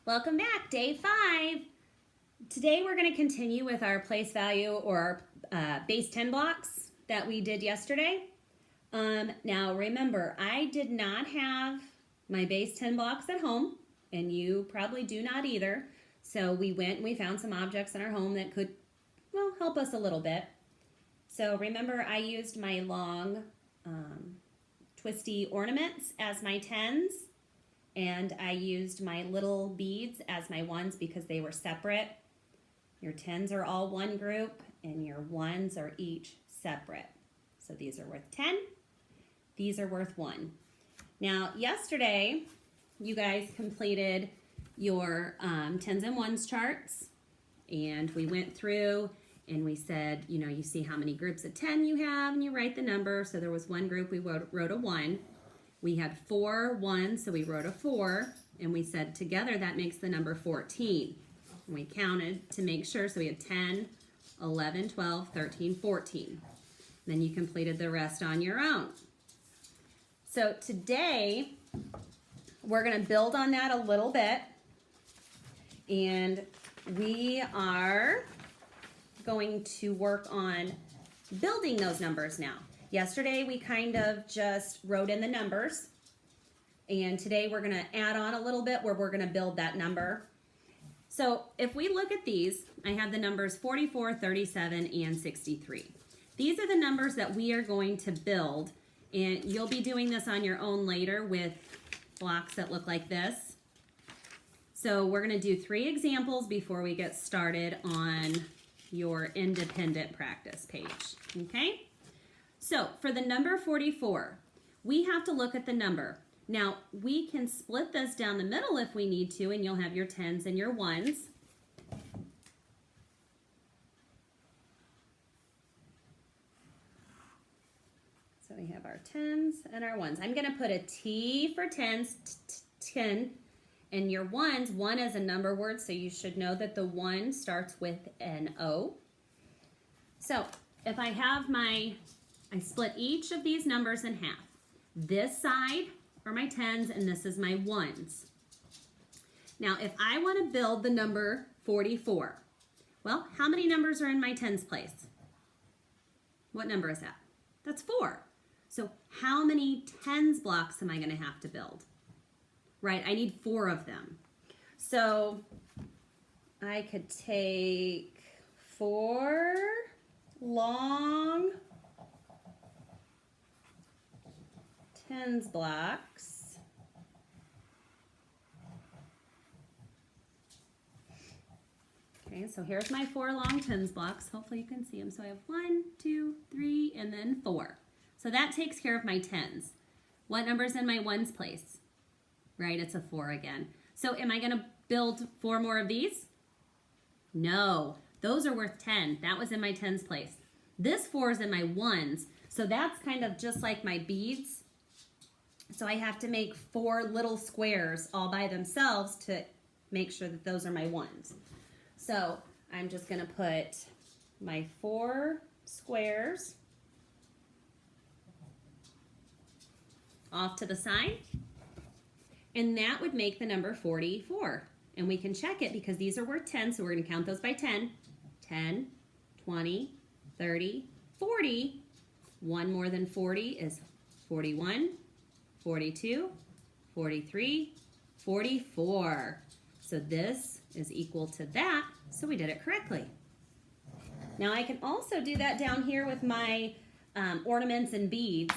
Welcome back, day 5. Today we're going to continue with our place value or base 10 blocks that we did yesterday. Now remember, I did not have my base 10 blocks at home, and you probably do not either. So we went and we found some objects in our home that could, well, help us a little bit. So remember, I used my long twisty ornaments as my 10s. And I used my little beads as my 1s because they were separate. Your 10s are all one group and your 1s are each separate. So these are worth 10. These are worth 1. Now, yesterday, you guys completed your 10s and 1s charts. And we went through and we said, you know, you see how many groups of 10 you have and you write the number. So there was one group we wrote a 1. We had 4 1s, so we wrote a 4, and we said together that makes the number 14. And we counted to make sure, so we had 10, 11, 12, 13, 14. Then you completed the rest on your own. So today, we're going to build on that a little bit, and we are going to work on building those numbers now. Yesterday, we kind of just wrote in the numbers, and today we're going to add on a little bit where we're going to build that number. So if we look at these, I have the numbers 44, 37, and 63. These are the numbers that we are going to build, and you'll be doing this on your own later with blocks that look like this. So we're going to do 3 examples before we get started on your independent practice page, okay? So for the number 44, we have to look at the number. Now, we can split this down the middle if we need to, and you'll have your 10s and your 1s. So we have our 10s and our 1s. I'm going to put a T for 10s, 10, and your 1s, 1 is a number word, so you should know that the 1 starts with an O. So if I have I split each of these numbers in half. This side are my 10s and this is my 1s. Now, if I want to build the number 44, well, how many numbers are in my 10s place? What number is that? That's 4. So how many 10s blocks am I going to have to build? Right, I need 4 of them. So I could take 4 long 10s blocks. Okay, so here's my 4 long 10s blocks. Hopefully you can see them. So I have 1, 2, 3, and then 4. So that takes care of my 10s. What number's in my 1s place? Right, it's a 4 again. So am I going to build 4 more of these? No, those are worth 10. That was in my 10s place. This 4 is in my 1s. So that's kind of just like my beads. So I have to make 4 little squares all by themselves to make sure that those are my 1s. So I'm just going to put my 4 squares off to the side. And that would make the number 44. And we can check it because these are worth 10, so we're going to count those by 10. 10, 20, 30, 40. 1 more than 40 is 41. 42, 43, 44. So this is equal to that, so we did it correctly. Now I can also do that down here with my ornaments and beads.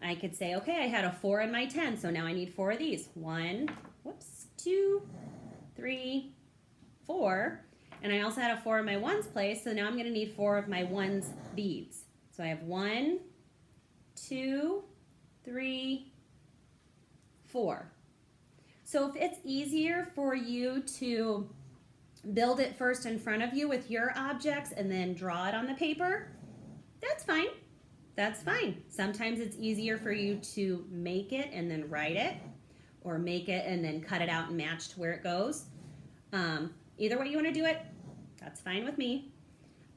I could say, okay, I had a 4 in my 10, so now I need 4 of these. 1, 2, 3, 4. And I also had a 4 in my 1s place, so now I'm going to need 4 of my 1s beads. So I have 1, 2, 3, 4. So if it's easier for you to build it first in front of you with your objects and then draw it on the paper, that's fine. That's fine. Sometimes it's easier for you to make it and then write it, or make it and then cut it out and match to where it goes. Either way you want to do it, that's fine with me.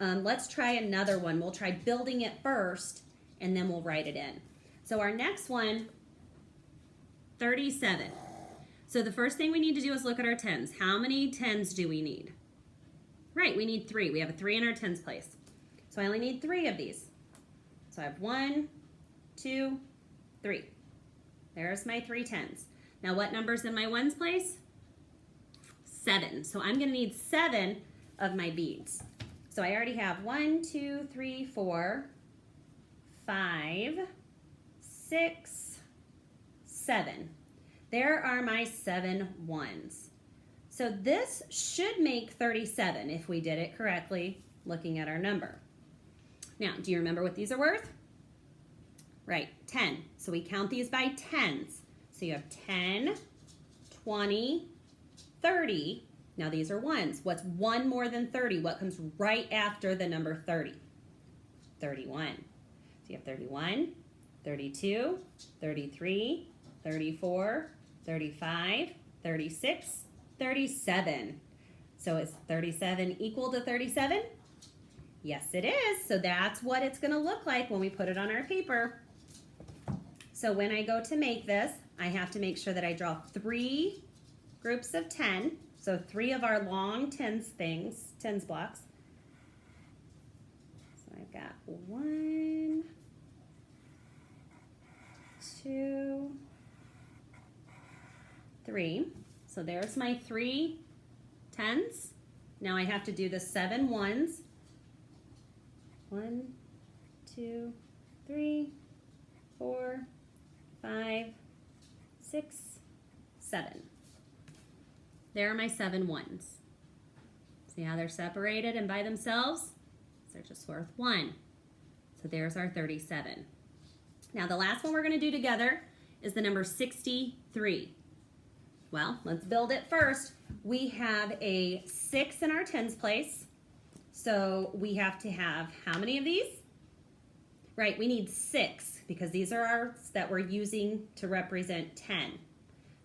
Let's try another one. We'll try building it first and then we'll write it in. So our next one, 37. So the first thing we need to do is look at our tens. How many tens do we need? Right, we need 3. We have a 3 in our tens place. So I only need 3 of these. So I have 1, 2, 3. There's my 3 tens. Now what number's in my ones place? 7. So I'm gonna need 7 of my beads. So I already have 1, 2, 3, 4, 5, 6, 7. There are my 7 ones. So this should make 37 if we did it correctly, looking at our number. Now, do you remember what these are worth? Right, 10. So we count these by tens. So you have 10, 20, 30. Now these are ones. What's 1 more than 30? What comes right after the number 30? 31. So you have 31, 32, 33, 34, 35, 36, 37. So is 37 equal to 37? Yes, it is. So that's what it's going to look like when we put it on our paper. So when I go to make this, I have to make sure that I draw 3 groups of 10. So 3 of our long tens blocks. So I've got 1, 2, 3. So there's my 3 tens. Now I have to do the 7 ones. 1, 2, 3, 4, 5, 6, 7. There are my 7 ones. See how they're separated and by themselves? They're just worth 1. So there's our 37. Now the last one we're going to do together is the number 63. Well, let's build it first. We have a 6 in our tens place. So we have to have how many of these? Right, we need 6 because these are ours that we're using to represent 10.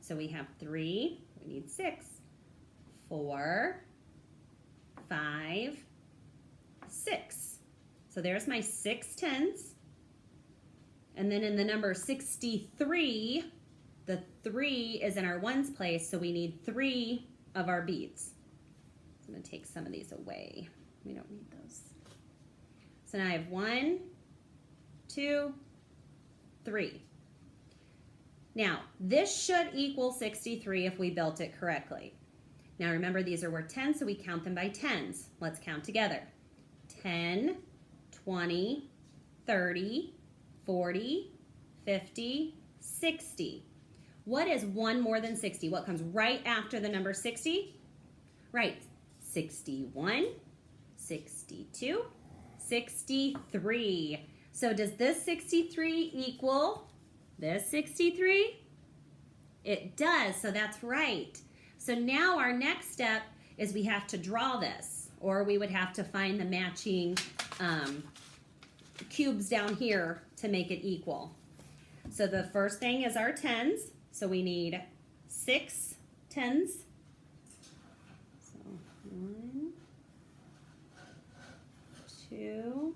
So we have 3, we need 6, 4, 5, 6. So there's my 6 tens. And then in the number 63, the 3 is in our ones place, so we need 3 of our beads. I'm going to take some of these away. We don't need those. So now I have 1, 2, 3. Now, this should equal 63 if we built it correctly. Now remember, these are worth 10, so we count them by tens. Let's count together. 10, 20, 30, 40, 50, 60. What is 1 more than 60? What comes right after the number 60? Right, 61, 62, 63. So does this 63 equal this 63? It does, so that's right. So now our next step is we have to draw this, or we would have to find the matching cubes down here to make it equal. So the first thing is our tens. So we need 6 tens. So 1, 2,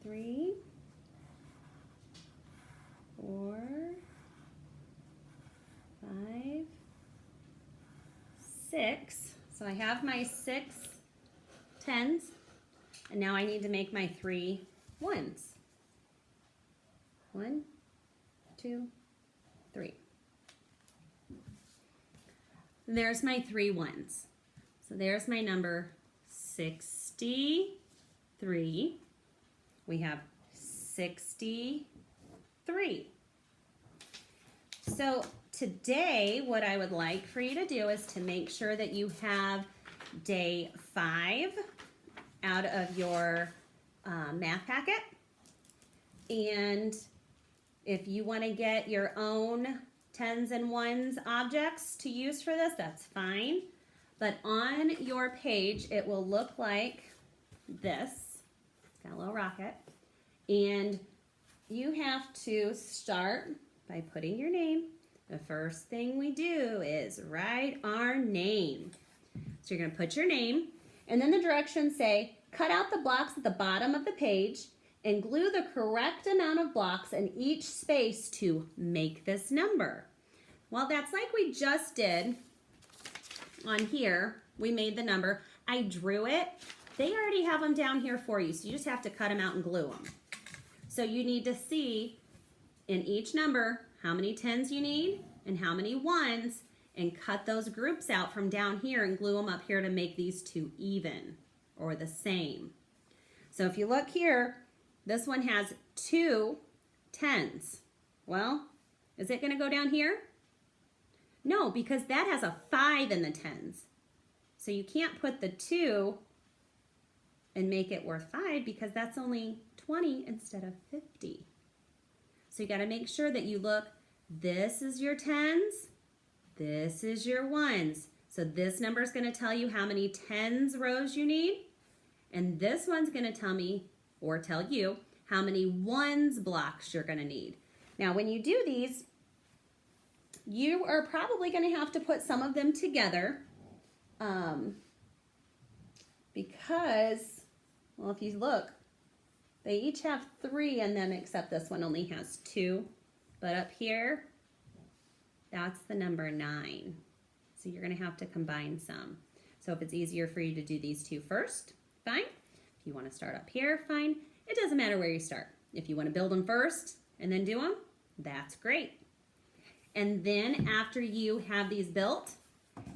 3, 4, 5, 6. So I have my 6 tens, and now I need to make my 3 ones. 1, 2, 3. And there's my 3 ones. So there's my number 63. We have 63. So today, what I would like for you to do is to make sure that you have day 5 out of your math packet. And if you want to get your own tens and ones objects to use for this, that's fine. But on your page, it will look like this. It's got a little rocket. And you have to start by putting your name. The first thing we do is write our name. So you're going to put your name, and then the directions say, cut out the blocks at the bottom of the page and glue the correct amount of blocks in each space to make this number. Well, that's like we just did on here. We made the number. I drew it. They already have them down here for you, so you just have to cut them out and glue them. So you need to see in each number how many tens you need and how many ones, and cut those groups out from down here and glue them up here to make these two even or the same. So if you look here, this one has 2 tens. Well, is it going to go down here? No, because that has a 5 in the tens. So you can't put the 2 and make it worth 5 because that's only 20 instead of 50. So you got to make sure that you look, this is your tens, this is your ones. So this number is going to tell you how many tens rows you need, and this one's going to tell me, or tell you, how many ones blocks you're going to need. Now when you do these, you are probably going to have to put some of them together because, well, if you look, they each have 3, and then except this one only has 2. But up here, that's the number 9. So you're going to have to combine some. So if it's easier for you to do these 2 first, fine. If you want to start up here, fine. It doesn't matter where you start. If you want to build them first and then do them, that's great. And then after you have these built,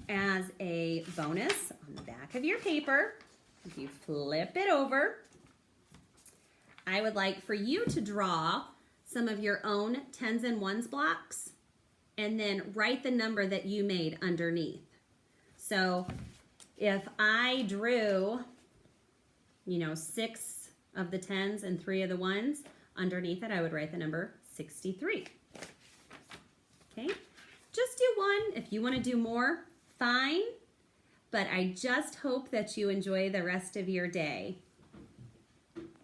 as a bonus on the back of your paper, if you flip it over, I would like for you to draw some of your own tens and ones blocks and then write the number that you made underneath. So if I drew, 6 of the tens and 3 of the ones, underneath it I would write the number 63. Okay, just do 1. If you want to do more, fine. But I just hope that you enjoy the rest of your day.